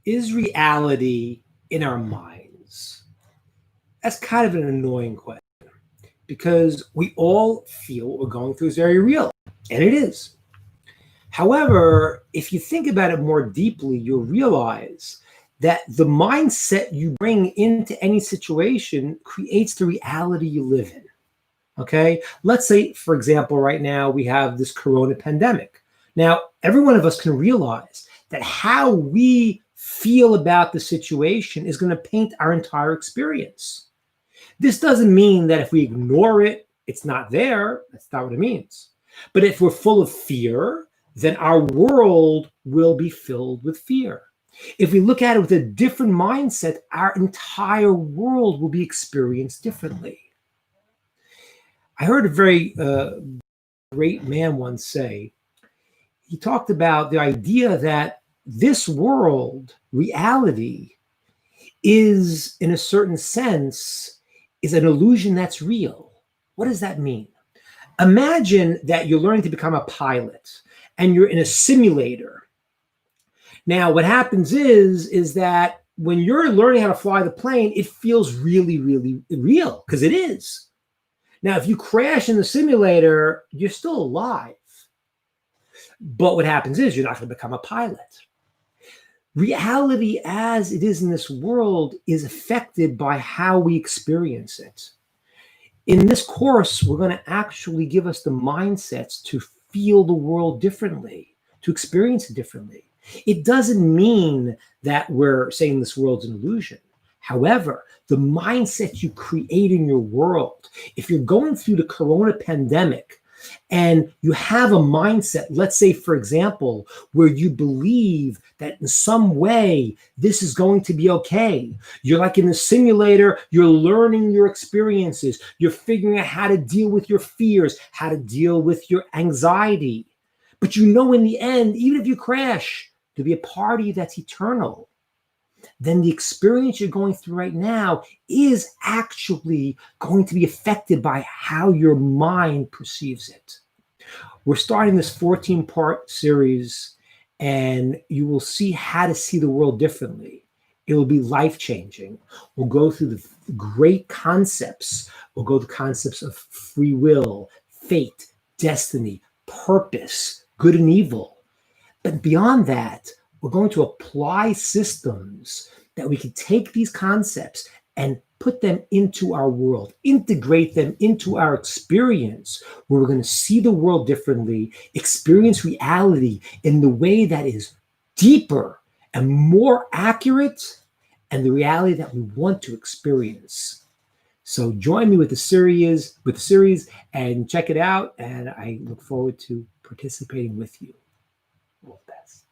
Is reality in our minds? That's kind of an annoying question because we all feel what we're going through is very real, and it is. However, if you think about it more deeply, you'll realize that the mindset you bring into any situation creates the reality you live in. Okay? Let's say, for example, right now we have this corona pandemic. Now, every one of us can realize that how we feel about the situation is going to paint our entire experience. This doesn't mean that if we ignore it, it's not there. That's not what it means. But if we're full of fear, then our world will be filled with fear. If we look at it with a different mindset, our entire world will be experienced differently. I heard a very great man once say, he talked about the idea that this world, reality, is in a certain sense, is an illusion that's real. What does that mean? Imagine that you're learning to become a pilot and you're in a simulator. Now, what happens is that when you're learning how to fly the plane, it feels really, really real because it is. Now, if you crash in the simulator, you're still alive. But what happens is you're not going to become a pilot. Reality as it is in this world is affected by how we experience it. In this course, we're going to actually give us the mindsets to feel the world differently, to experience it differently. It doesn't mean that we're saying this world's an illusion. However, the mindset you create in your world, if you're going through the corona pandemic and you have a mindset, let's say, for example, where you believe that in some way this is going to be okay. You're like in the simulator, you're learning your experiences, you're figuring out how to deal with your fears, how to deal with your anxiety. But you know, in the end, even if you crash, there'll be a part of you that's eternal. Then the experience you're going through right now is actually going to be affected by how your mind perceives it. We're starting this 14-part series, and you will see how to see the world differently. It will be life-changing. We'll go through the great concepts. We'll go through concepts of free will, fate, destiny, purpose, good and evil. But beyond that, we're going to apply systems that we can take these concepts and put them into our world, integrate them into our experience, where we're going to see the world differently, experience reality in the way that is deeper and more accurate, and the reality that we want to experience. So join me with the series, and check it out. And I look forward to participating with you. All the best.